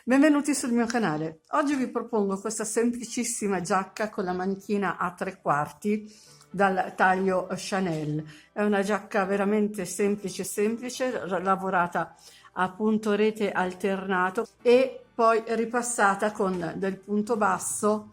Benvenuti sul mio canale. Oggi vi propongo questa semplicissima giacca con la manichina a 3/4 dal taglio Chanel. È una giacca veramente semplice, lavorata a punto rete alternato e poi ripassata con del punto basso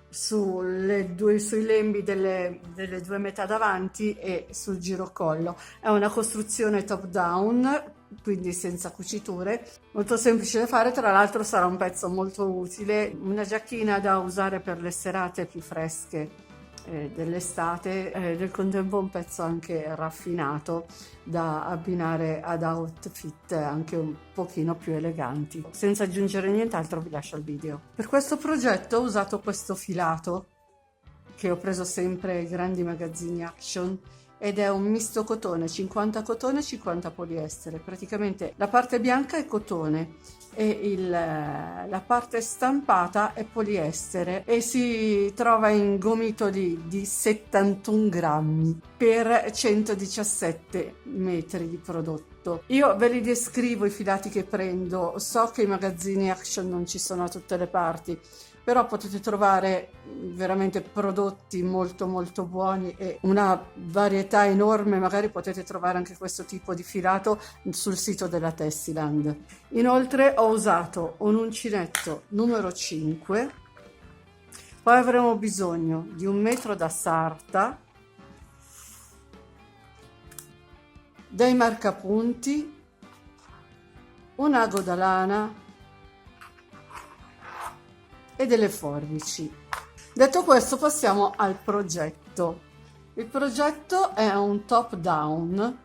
sui lembi delle due metà davanti e sul girocollo. È una costruzione top down, quindi senza cuciture, molto semplice da fare. Tra l'altro sarà un pezzo molto utile, una giacchina da usare per le serate più fresche dell'estate, nel contempo un pezzo anche raffinato da abbinare ad outfit anche un pochino più eleganti. Senza aggiungere nient'altro vi lascio il video. Per questo progetto ho usato questo filato che ho preso sempre ai grandi magazzini Action ed è un misto cotone, 50 cotone, 50 poliestere. Praticamente la parte bianca è cotone e la parte stampata è poliestere e si trova in gomitoli di 71 grammi per 117 metri di prodotto. Io ve li descrivo i filati che prendo, so che i magazzini Action non ci sono da tutte le parti, però potete trovare veramente prodotti molto buoni e una varietà enorme. Magari potete trovare anche questo tipo di filato sul sito della Tessiland. Inoltre ho usato un uncinetto numero 5, poi avremo bisogno di 1 metro da sarta, dei marcapunti, un ago da lana e delle forbici. Detto questo, passiamo al progetto. Il progetto è un top down,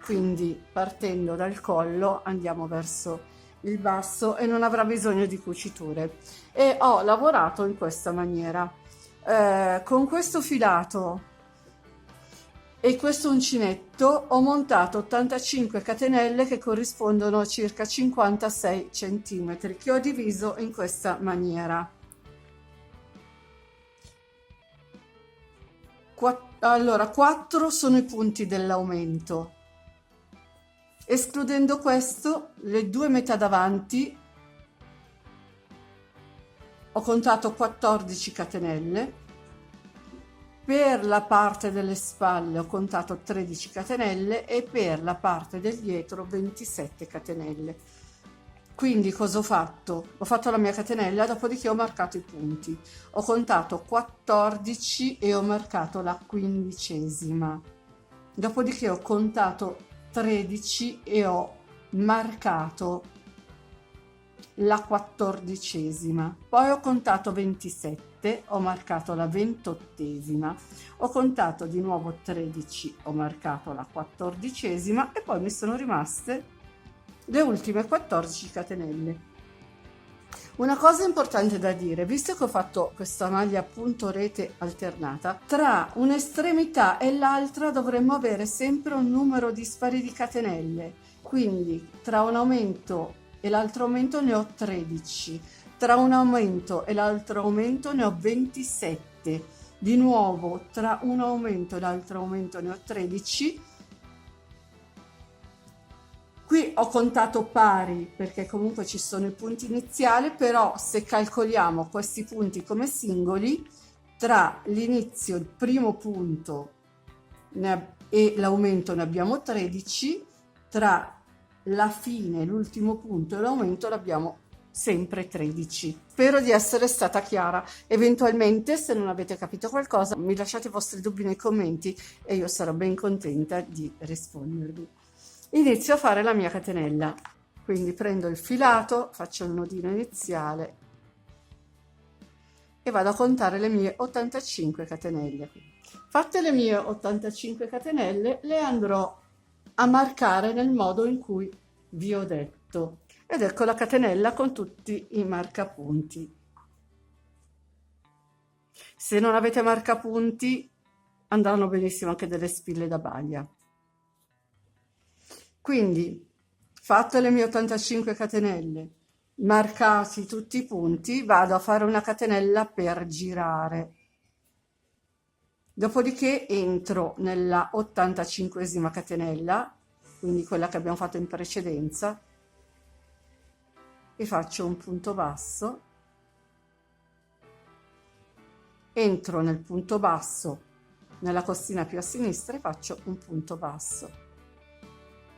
quindi partendo dal collo andiamo verso il basso e non avrà bisogno di cuciture, e ho lavorato in questa maniera con questo filato e questo uncinetto. Ho montato 85 catenelle che corrispondono a circa 56 centimetri, che ho diviso in questa maniera. Allora, 4 sono i punti dell'aumento. Escludendo questo, le due metà davanti ho contato 14 catenelle. Per la parte delle spalle ho contato 13 catenelle e per la parte del dietro 27 catenelle. Quindi cosa ho fatto? Ho fatto la mia catenella, dopodiché ho marcato i punti. Ho contato 14 e ho marcato la 15esima. Dopodiché ho contato 13 e ho marcato la 14esima. Poi ho contato 27, ho marcato la 28esima. Ho contato di nuovo 13, ho marcato la 14esima e poi mi sono rimaste le ultime 14 catenelle. Una cosa importante da dire, visto che ho fatto questa maglia a punto rete alternata, tra un'estremità e l'altra dovremmo avere sempre un numero dispari di catenelle, quindi tra un aumento e l'altro aumento ne ho 13, tra un aumento e l'altro aumento ne ho 27, di nuovo tra un aumento e l'altro aumento ne ho 13. Qui ho contato pari perché comunque ci sono i punti iniziali, però se calcoliamo questi punti come singoli, tra l'inizio, il primo punto e l'aumento ne abbiamo 13, tra la fine, l'ultimo punto e l'aumento l'abbiamo sempre 13. Spero di essere stata chiara. Eventualmente, se non avete capito qualcosa, mi lasciate i vostri dubbi nei commenti e io sarò ben contenta di rispondervi. Inizio a fare la mia catenella, quindi prendo il filato, faccio il nodino iniziale e vado a contare le mie 85 catenelle. Fatte le mie 85 catenelle, le andrò a marcare nel modo in cui vi ho detto, ed ecco la catenella con tutti i marcapunti. Se non avete marcapunti andranno benissimo anche delle spille da baglia. Quindi, fatte le mie 85 catenelle, marcati tutti i punti, vado a fare una catenella per girare. Dopodiché entro nella 85esima catenella, quindi quella che abbiamo fatto in precedenza, e faccio un punto basso, entro nel punto basso nella costina più a sinistra e faccio un punto basso,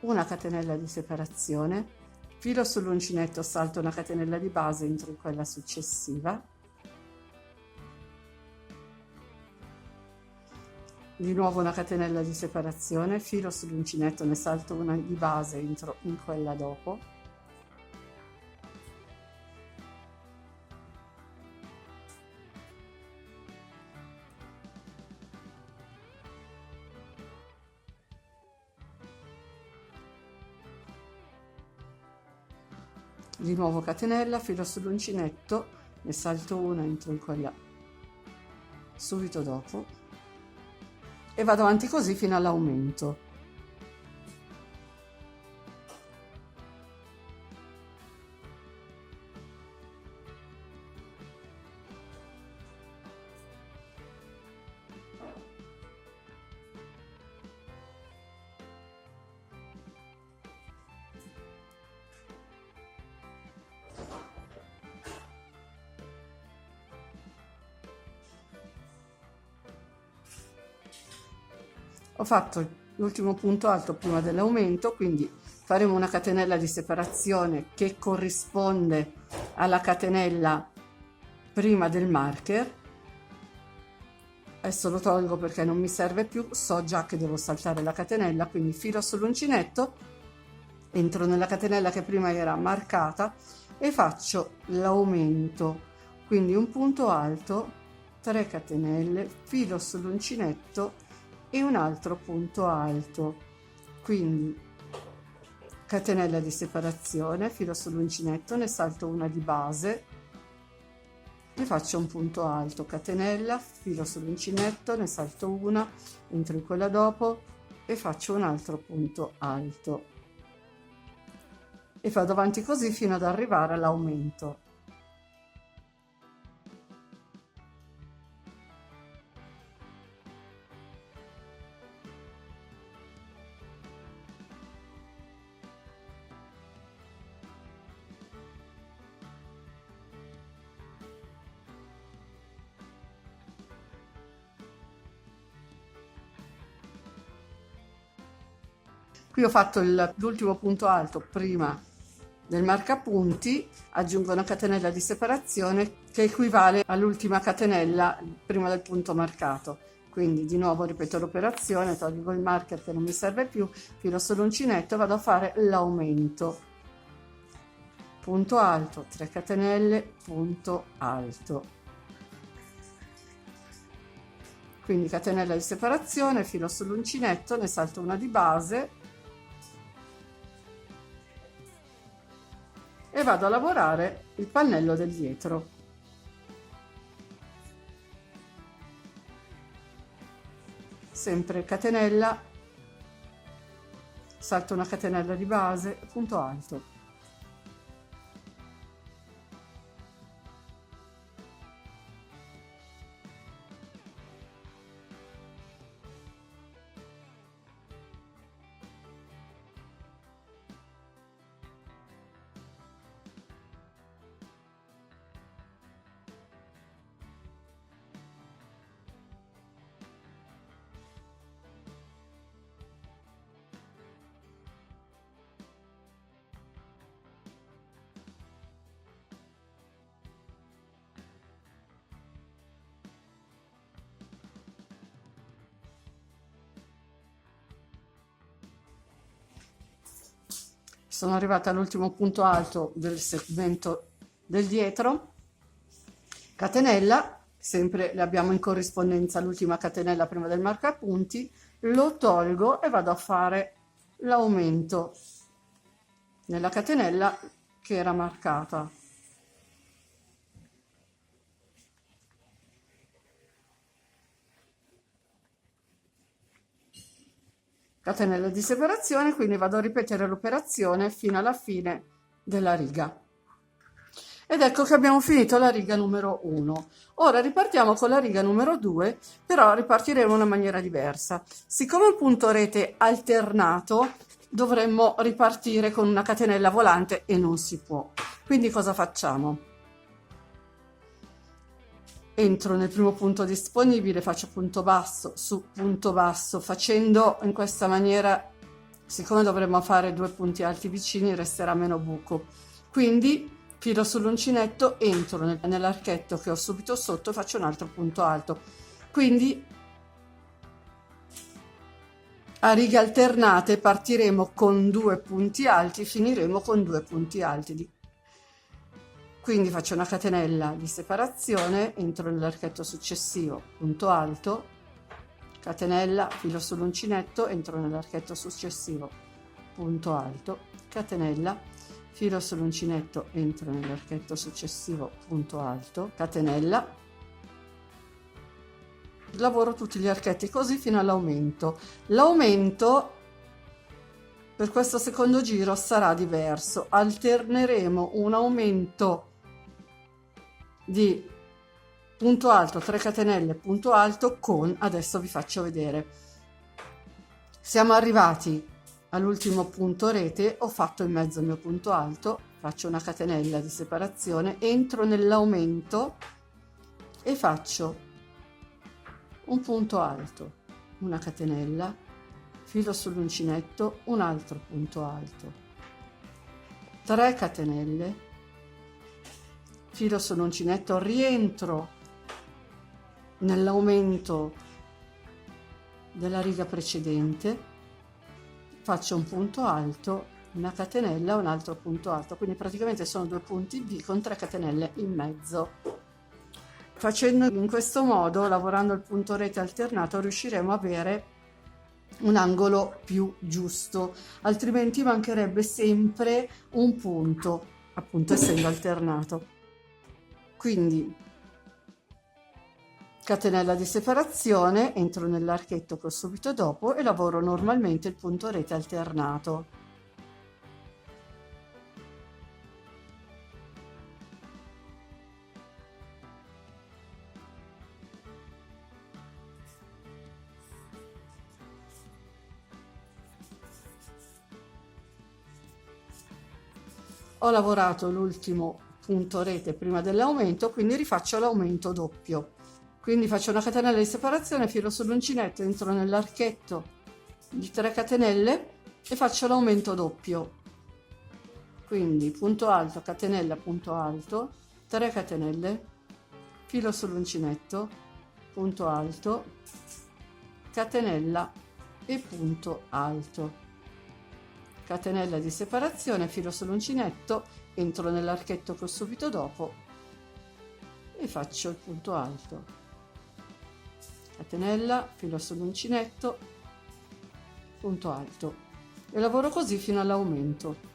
una catenella di separazione, filo sull'uncinetto, salto una catenella di base, entro in quella successiva, di nuovo una catenella di separazione, filo sull'uncinetto, ne salto una di base, entro in quella dopo, di nuovo catenella, filo sull'uncinetto, ne salto una, entro in quella subito dopo e vado avanti così fino all'aumento. Ho fatto l'ultimo punto alto prima dell'aumento, quindi faremo una catenella di separazione che corrisponde alla catenella prima del marker. Adesso lo tolgo perché non mi serve più, so già che devo saltare la catenella, quindi filo sull'uncinetto, entro nella catenella che prima era marcata e faccio l'aumento, quindi un punto alto, 3 catenelle, filo sull'uncinetto e un altro punto alto, quindi catenella di separazione, filo sull'uncinetto, ne salto una di base e faccio un punto alto, catenella, filo sull'uncinetto, ne salto una, entro in quella dopo e faccio un altro punto alto e vado avanti così fino ad arrivare all'aumento. Qui ho fatto l'ultimo punto alto prima del marcapunti, aggiungo una catenella di separazione che equivale all'ultima catenella prima del punto marcato. Quindi di nuovo ripeto l'operazione, tolgo il marker che non mi serve più, filo sull'uncinetto e vado a fare l'aumento. Punto alto, 3 catenelle, punto alto. Quindi catenella di separazione, filo sull'uncinetto, ne salto una di base e vado a lavorare il pannello del dietro. Sempre catenella, salto una catenella di base, punto alto. Sono arrivata all'ultimo punto alto del segmento del dietro, catenella, sempre le abbiamo in corrispondenza l'ultima catenella prima del marcapunti, lo tolgo e vado a fare l'aumento nella catenella che era marcata. Catenella di separazione, quindi vado a ripetere l'operazione fino alla fine della riga. Ed ecco che abbiamo finito la riga numero 1. Ora ripartiamo con la riga numero 2, però ripartiremo in una maniera diversa. Siccome il punto rete alternato, dovremmo ripartire con una catenella volante e non si può. Quindi cosa facciamo? Entro nel primo punto disponibile, faccio punto basso su punto basso, facendo in questa maniera, siccome dovremmo fare 2 punti alti vicini, resterà meno buco. Quindi filo sull'uncinetto, entro nell'archetto che ho subito sotto e faccio un altro punto alto. Quindi a righe alternate partiremo con 2 punti alti, finiremo con 2 punti alti. Quindi faccio una catenella di separazione, entro nell'archetto successivo, punto alto, catenella, filo sull'uncinetto, entro nell'archetto successivo, punto alto, catenella, filo sull'uncinetto, entro nell'archetto successivo, punto alto, catenella. Lavoro tutti gli archetti così fino all'aumento. L'aumento per questo secondo giro sarà diverso. Alterneremo un aumento di punto alto, 3 catenelle, punto alto con, adesso vi faccio vedere. Siamo arrivati all'ultimo punto rete, ho fatto in mezzo il mio punto alto, faccio una catenella di separazione, entro nell'aumento e faccio un punto alto, una catenella, filo sull'uncinetto, un altro punto alto, 3 catenelle, filo sull'uncinetto, rientro nell'aumento della riga precedente, faccio un punto alto, una catenella, un altro punto alto, quindi praticamente sono 2 punti B con 3 catenelle in mezzo. Facendo in questo modo, lavorando il punto rete alternato, riusciremo a avere un angolo più giusto, altrimenti mancherebbe sempre un punto, appunto essendo alternato. Quindi catenella di separazione, entro nell'archetto che ho subito dopo e lavoro normalmente il punto rete alternato. Ho lavorato l'ultimo punto rete prima dell'aumento, quindi rifaccio l'aumento doppio. Quindi faccio una catenella di separazione, filo sull'uncinetto, entro nell'archetto di 3 catenelle e faccio l'aumento doppio. Quindi punto alto, catenella, punto alto, 3 catenelle, filo sull'uncinetto, punto alto, catenella e punto alto. Catenella di separazione, filo sull'uncinetto, entro nell'archetto che ho subito dopo e faccio il punto alto, catenella, filo sull'uncinetto, punto alto e lavoro così fino all'aumento.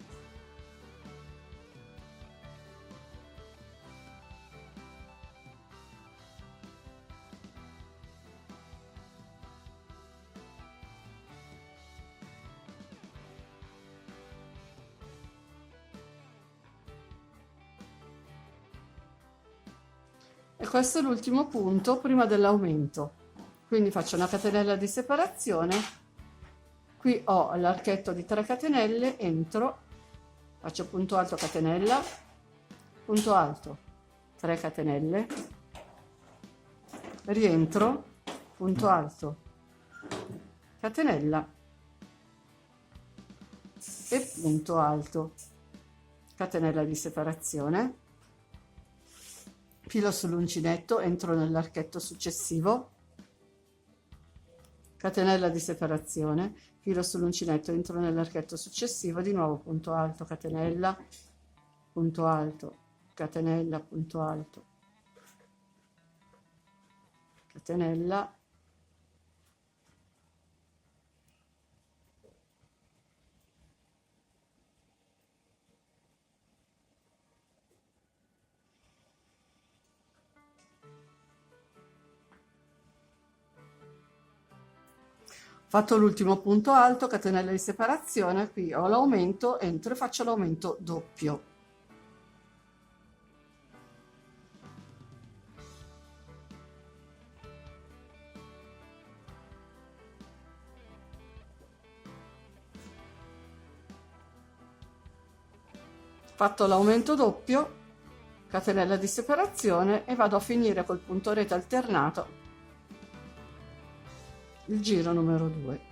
E questo è l'ultimo punto prima dell'aumento. Quindi faccio una catenella di separazione, qui ho l'archetto di 3 catenelle, entro, faccio punto alto, catenella, punto alto, 3 catenelle, rientro, punto alto, catenella e punto alto, catenella di separazione, filo sull'uncinetto, entro nell'archetto successivo, catenella di separazione, filo sull'uncinetto, entro nell'archetto successivo, di nuovo punto alto, catenella, punto alto, catenella, punto alto, catenella, fatto l'ultimo punto alto, catenella di separazione, qui ho l'aumento, entro e faccio l'aumento doppio. Fatto l'aumento doppio, catenella di separazione e vado a finire col punto rete alternato il giro numero 2.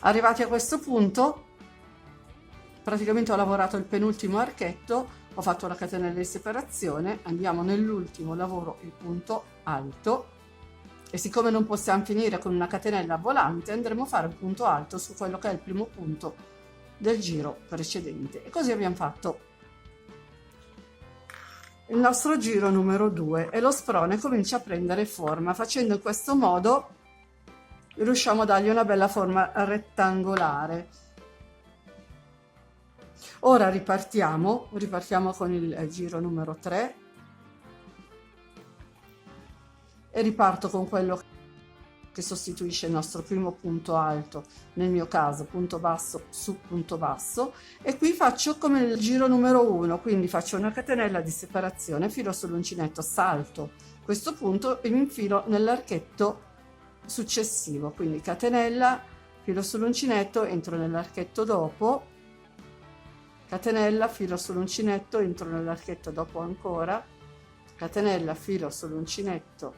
Arrivati a questo punto, praticamente ho lavorato il penultimo archetto, ho fatto la catenella di separazione, andiamo nell'ultimo, lavoro il punto alto e siccome non possiamo finire con una catenella volante andremo a fare un punto alto su quello che è il primo punto del giro precedente, e così abbiamo fatto il nostro giro numero 2 e lo sprone comincia a prendere forma. Facendo in questo modo riusciamo a dargli una bella forma rettangolare. Ora ripartiamo con il giro numero 3 e riparto con quello che sostituisce il nostro primo punto alto, nel mio caso punto basso su punto basso, e qui faccio come il giro numero 1, quindi faccio una catenella di separazione, filo sull'uncinetto, salto questo punto e mi infilo nell'archetto successivo, quindi catenella, filo sull'uncinetto, entro nell'archetto dopo, catenella, filo sull'uncinetto, entro nell'archetto dopo ancora, catenella, filo sull'uncinetto,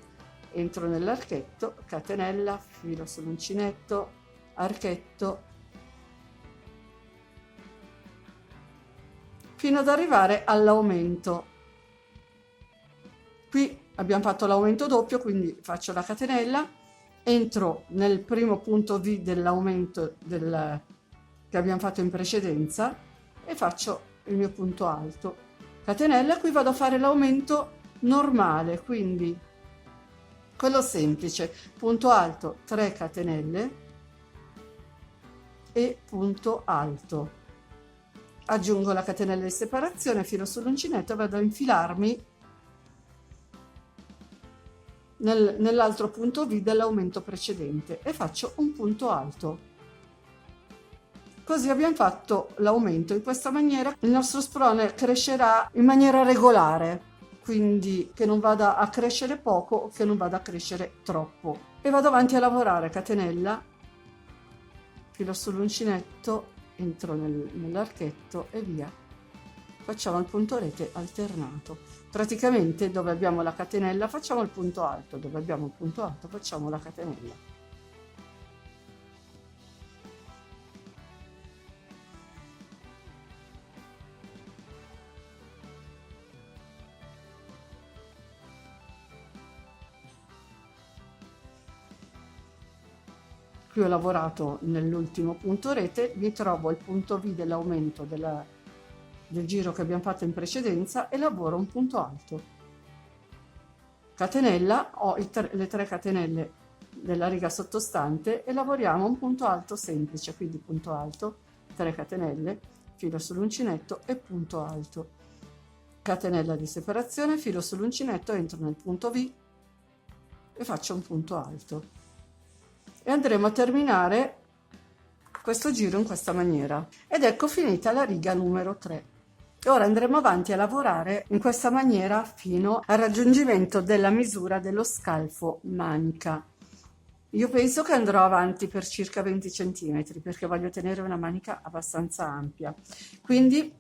entro nell'archetto, catenella, filo sull'uncinetto, archetto, fino ad arrivare all'aumento. Qui abbiamo fatto l'aumento doppio, quindi faccio la catenella, entro nel primo punto V dell'aumento che abbiamo fatto in precedenza e faccio il mio punto alto, catenella. Qui vado a fare l'aumento normale, quindi quello semplice, punto alto, 3 catenelle e punto alto, aggiungo la catenella di separazione, filo sull'uncinetto e vado a infilarmi nell'altro punto V dell'aumento precedente e faccio un punto alto. Così abbiamo fatto l'aumento. In questa maniera il nostro sprone crescerà in maniera regolare, quindi che non vada a crescere poco o che non vada a crescere troppo. E vado avanti a lavorare catenella, filo sull'uncinetto, entro nell'archetto e via. Facciamo il punto rete alternato. Praticamente dove abbiamo la catenella facciamo il punto alto, dove abbiamo il punto alto facciamo la catenella. Qui ho lavorato nell'ultimo punto rete, mi trovo il punto V dell'aumento del giro che abbiamo fatto in precedenza e lavoro un punto alto. Catenella, ho le 3 catenelle della riga sottostante e lavoriamo un punto alto semplice, quindi punto alto, 3 catenelle, filo sull'uncinetto e punto alto. Catenella di separazione, filo sull'uncinetto, entro nel punto V e faccio un punto alto. E andremo a terminare questo giro in questa maniera. Ed ecco finita la riga numero 3. Ora andremo avanti a lavorare in questa maniera fino al raggiungimento della misura dello scalfo manica. Io penso che andrò avanti per circa 20 cm perché voglio tenere una manica abbastanza ampia. Quindi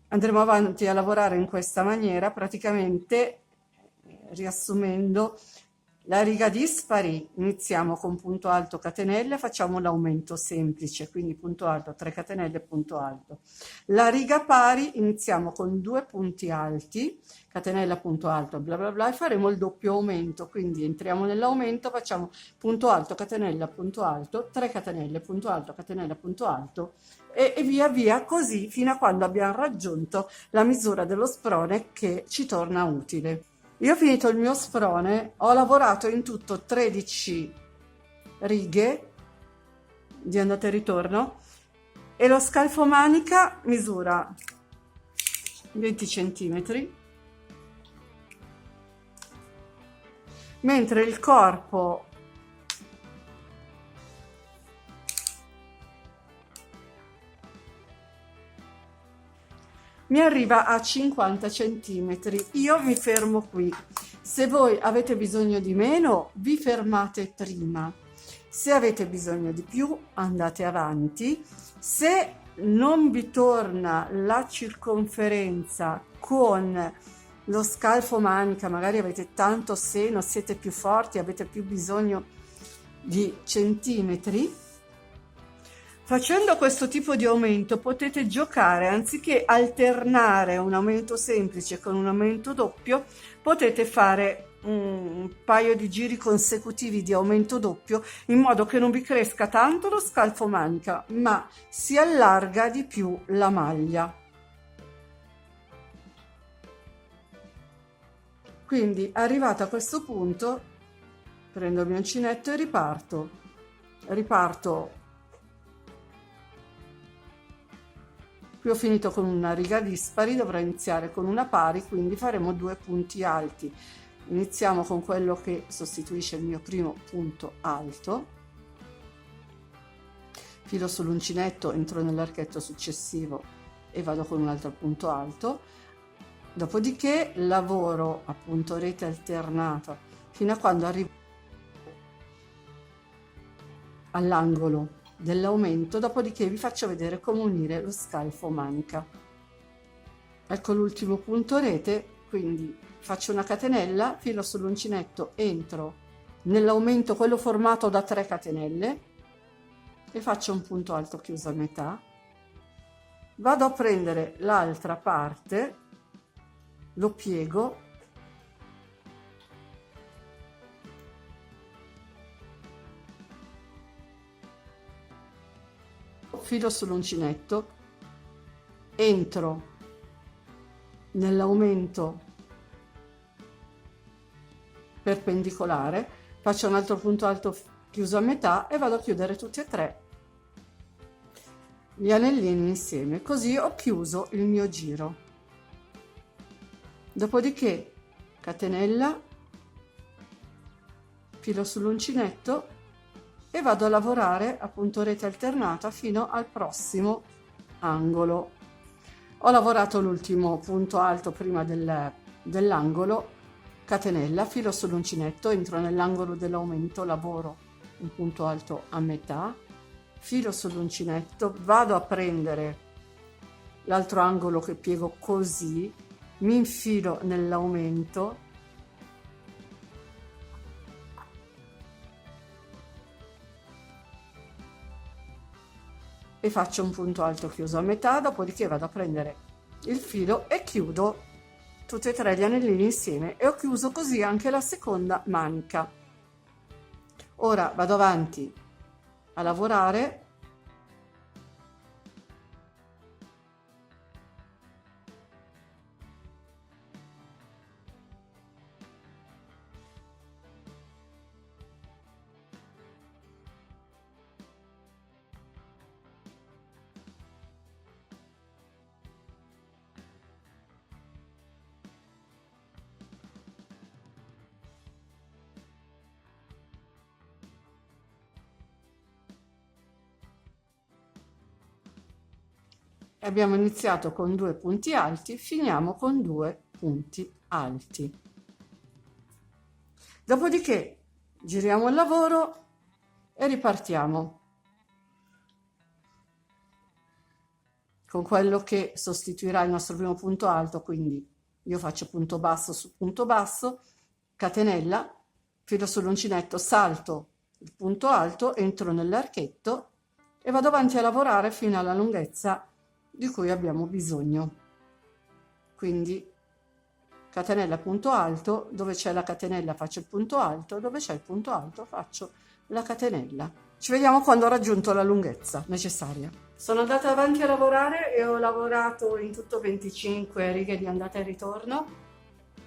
andremo avanti a lavorare in questa maniera, praticamente riassumendo. La riga dispari iniziamo con punto alto, catenelle, facciamo l'aumento semplice, quindi punto alto, 3 catenelle, punto alto. La riga pari iniziamo con 2 punti alti, catenella, punto alto, bla bla bla, e faremo il doppio aumento, quindi entriamo nell'aumento, facciamo punto alto, catenella, punto alto, 3 catenelle, punto alto, catenella, punto alto, e via via così fino a quando abbiamo raggiunto la misura dello sprone che ci torna utile. Io ho finito il mio sprone, ho lavorato in tutto 13 righe di andata e ritorno e lo scalfo manica misura 20 cm, mentre il corpo mi arriva a 50 centimetri. Io mi fermo qui. Se voi avete bisogno di meno, vi fermate prima. Se avete bisogno di più, andate avanti. Se non vi torna la circonferenza con lo scalfo manica, magari avete tanto seno, siete più forti, avete più bisogno di centimetri, facendo questo tipo di aumento potete giocare, anziché alternare un aumento semplice con un aumento doppio, potete fare un paio di giri consecutivi di aumento doppio, in modo che non vi cresca tanto lo scalfo manica, ma si allarga di più la maglia. Quindi arrivata a questo punto prendo il mio uncinetto e riparto. Qui ho finito con una riga dispari, dovrò iniziare con una pari, quindi faremo 2 punti alti. Iniziamo con quello che sostituisce il mio primo punto alto, filo sull'uncinetto, entro nell'archetto successivo e vado con un altro punto alto. Dopodiché lavoro appunto rete alternata fino a quando arrivo all'angolo dell'aumento, dopodiché vi faccio vedere come unire lo scalfo manica. Ecco l'ultimo punto rete, quindi faccio una catenella, filo sull'uncinetto, entro nell'aumento, quello formato da 3 catenelle, e faccio un punto alto chiuso a metà. Vado a prendere l'altra parte, lo piego, filo sull'uncinetto, entro nell'aumento perpendicolare, faccio un altro punto alto chiuso a metà e vado a chiudere tutti e 3 gli anellini insieme, così ho chiuso il mio giro. Dopodiché catenella, filo sull'uncinetto e vado a lavorare appunto rete alternata fino al prossimo angolo. Ho lavorato l'ultimo punto alto prima dell'angolo, catenella, filo sull'uncinetto, entro nell'angolo dell'aumento, lavoro un punto alto a metà, filo sull'uncinetto, vado a prendere l'altro angolo che piego così, mi infilo nell'aumento, e faccio un punto alto chiuso a metà, dopodiché vado a prendere il filo e chiudo tutti e 3 gli anellini insieme e ho chiuso così anche la seconda manica. Ora vado avanti a lavorare abbiamo iniziato con 2 punti alti, finiamo con 2 punti alti. Dopodiché giriamo il lavoro e ripartiamo con quello che sostituirà il nostro primo punto alto, quindi io faccio punto basso su punto basso, catenella, filo sull'uncinetto, salto il punto alto, entro nell'archetto e vado avanti a lavorare fino alla lunghezza di cui abbiamo bisogno. Quindi catenella, punto alto, dove c'è la catenella faccio il punto alto, dove c'è il punto alto faccio la catenella. Ci vediamo quando ho raggiunto la lunghezza necessaria. Sono andata avanti a lavorare e ho lavorato in tutto 25 righe di andata e ritorno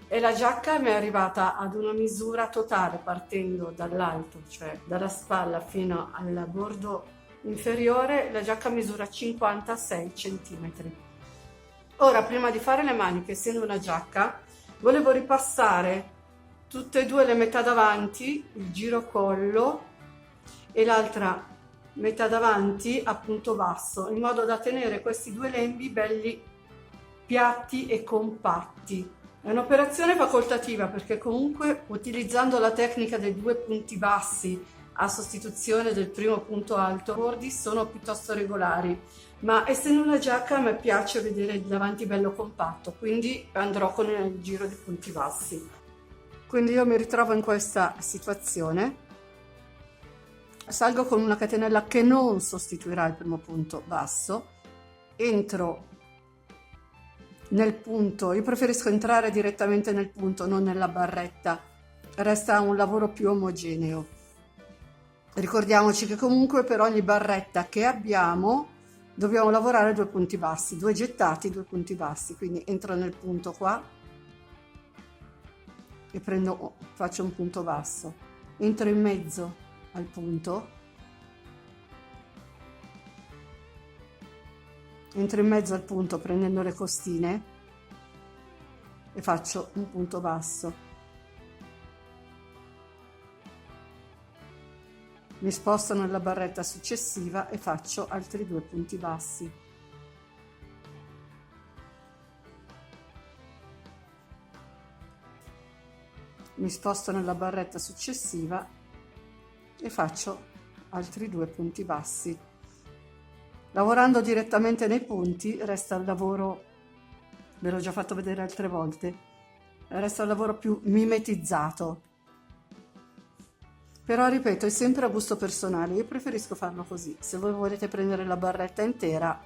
e la giacca mi è arrivata ad una misura totale partendo dall'alto, cioè dalla spalla fino al bordo inferiore. La giacca misura 56 centimetri. Ora, prima di fare le maniche, essendo una giacca, volevo ripassare tutte e 2 le metà davanti, il giro collo e l'altra metà davanti a punto basso, in modo da tenere questi 2 lembi belli piatti e compatti. È un'operazione facoltativa perché comunque utilizzando la tecnica dei 2 punti bassi a sostituzione del primo punto alto, i bordi sono piuttosto regolari, ma essendo una giacca a me piace vedere il davanti bello compatto, quindi andrò con il giro di punti bassi. Quindi io mi ritrovo in questa situazione, salgo con una catenella che non sostituirà il primo punto basso, entro nel punto, io preferisco entrare direttamente nel punto, non nella barretta, resta un lavoro più omogeneo. Ricordiamoci che comunque per ogni barretta che abbiamo dobbiamo lavorare 2 punti bassi, 2 gettati, 2 punti bassi, quindi entro nel punto qua e faccio un punto basso, entro in mezzo al punto, entro in mezzo al punto prendendo le costine e faccio un punto basso, mi sposto nella barretta successiva e faccio altri 2 punti bassi, mi sposto nella barretta successiva e faccio altri 2 punti bassi. Lavorando direttamente nei punti resta il lavoro, ve l'ho già fatto vedere altre volte, resta il lavoro più mimetizzato. Però ripeto, è sempre a gusto personale, io preferisco farlo così. Se voi volete prendere la barretta intera,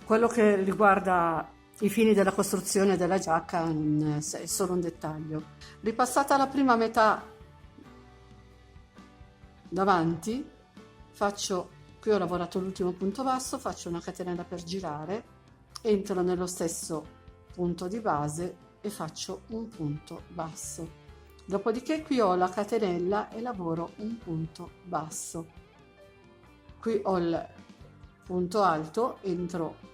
quello che riguarda i fini della costruzione della giacca è solo un dettaglio. Ripassata la prima metà davanti, qui ho lavorato l'ultimo punto basso, faccio una catenella per girare, entro nello stesso punto di base e faccio un punto basso. Dopodiché qui ho la catenella e lavoro un punto basso. Qui ho il punto alto, entro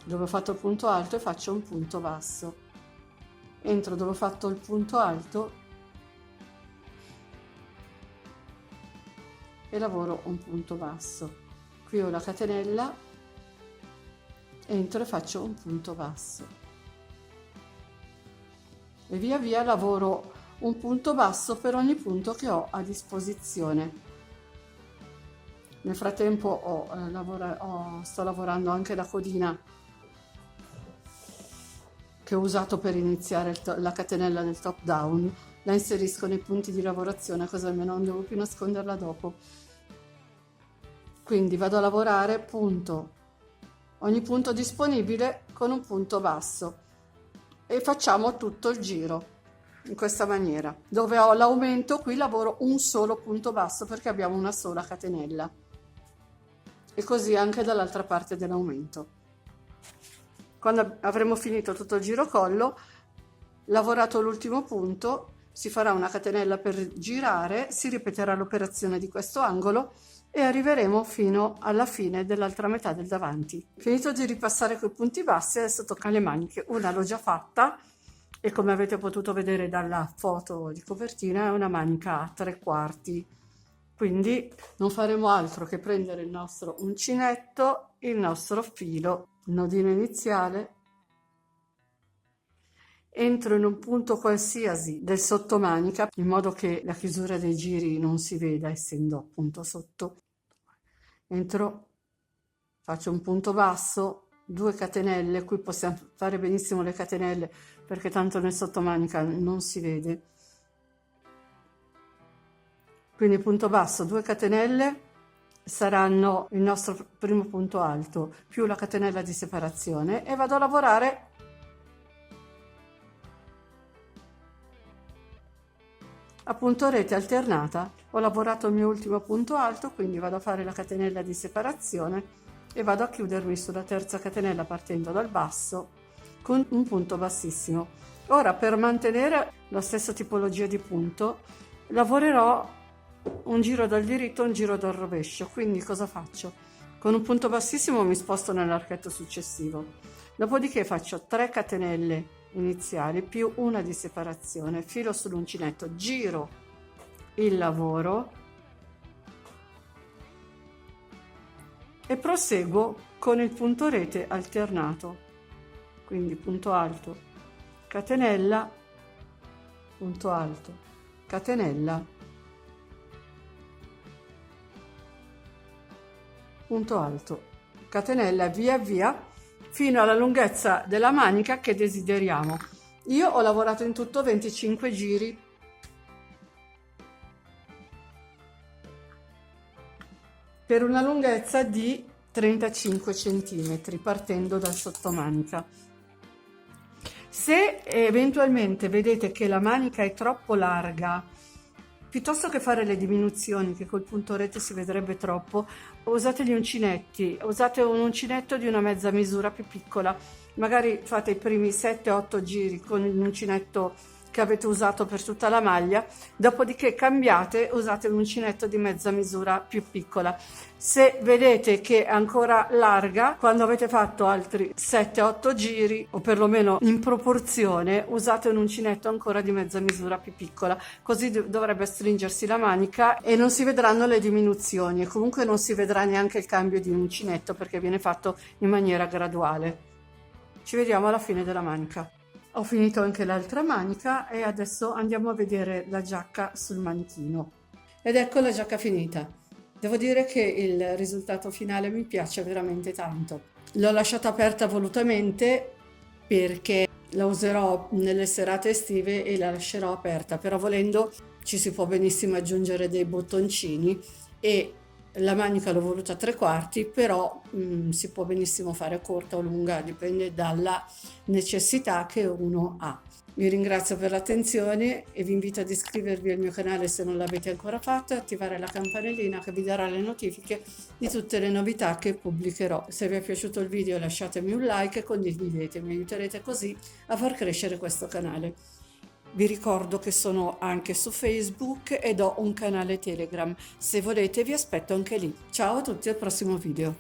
dove ho fatto il punto alto e faccio un punto basso. Entro dove ho fatto il punto alto e lavoro un punto basso. Qui ho la catenella, entro e faccio un punto basso e via via lavoro un punto basso per ogni punto che ho a disposizione. Nel frattempo sto lavorando anche la codina che ho usato per iniziare la catenella nel top down, la inserisco nei punti di lavorazione così almeno non devo più nasconderla dopo. Quindi vado a lavorare ogni punto disponibile con un punto basso e facciamo tutto il giro in questa maniera. Dove ho l'aumento qui lavoro un solo punto basso perché abbiamo una sola catenella e così anche dall'altra parte dell'aumento. Quando avremo finito tutto il giro collo, lavorato l'ultimo punto, si farà una catenella per girare, si ripeterà l'operazione di questo angolo e arriveremo fino alla fine dell'altra metà del davanti. Finito di ripassare quei punti bassi, adesso tocca alle maniche. Una l'ho già fatta e come avete potuto vedere dalla foto di copertina è una manica a 3/4, quindi non faremo altro che prendere il nostro uncinetto, il nostro filo, il nodino iniziale, entro in un punto qualsiasi del sottomanica in modo che la chiusura dei giri non si veda essendo appunto sotto. Entro, faccio un punto basso, 2 catenelle, qui possiamo fare benissimo le catenelle perché tanto nel sottomanica non si vede. Quindi punto basso, 2 catenelle saranno il nostro primo punto alto più la catenella di separazione e vado a lavorare a punto rete alternata. Ho lavorato il mio ultimo punto alto, quindi vado a fare la catenella di separazione e vado a chiudermi sulla terza catenella partendo dal basso con un punto bassissimo. Ora per mantenere la stessa tipologia di punto lavorerò un giro dal diritto, un giro dal rovescio. Quindi cosa faccio? Con un punto bassissimo mi sposto nell'archetto successivo, dopodiché faccio 3 catenelle iniziali più una di separazione, filo sull'uncinetto, giro il lavoro e proseguo con il punto rete alternato, quindi punto alto, catenella, punto alto, catenella, punto alto, catenella, via via fino alla lunghezza della manica che desideriamo. Io ho lavorato in tutto 25 giri. Per una lunghezza di 35 cm partendo dal sottomanica. Se eventualmente vedete che la manica è troppo larga, piuttosto che fare le diminuzioni che col punto rete si vedrebbe troppo, usate gli uncinetti, usate un uncinetto di una mezza misura più piccola, magari fate i primi 7-8 giri con il uncinetto che avete usato per tutta la maglia, dopodiché cambiate, usate un uncinetto di mezza misura più piccola. Se vedete che è ancora larga, quando avete fatto altri 7-8 giri, o perlomeno in proporzione, usate un uncinetto ancora di mezza misura più piccola, così dovrebbe stringersi la manica e non si vedranno le diminuzioni, e comunque non si vedrà neanche il cambio di uncinetto perché viene fatto in maniera graduale. Ci vediamo alla fine della manica. Ho finito anche l'altra manica e adesso andiamo a vedere la giacca sul manichino. Ed ecco la giacca finita. Devo dire che il risultato finale mi piace veramente tanto. L'ho lasciata aperta volutamente perché la userò nelle serate estive e la lascerò aperta, però volendo ci si può benissimo aggiungere dei bottoncini, e la manica l'ho voluta a 3/4, però si può benissimo fare corta o lunga, dipende dalla necessità che uno ha. Vi ringrazio per l'attenzione e vi invito ad iscrivervi al mio canale se non l'avete ancora fatto e attivare la campanellina che vi darà le notifiche di tutte le novità che pubblicherò. Se vi è piaciuto il video lasciatemi un like e condividetemi, aiuterete così a far crescere questo canale. Vi ricordo che sono anche su Facebook ed ho un canale Telegram. Se volete vi aspetto anche lì. Ciao a tutti, al prossimo video.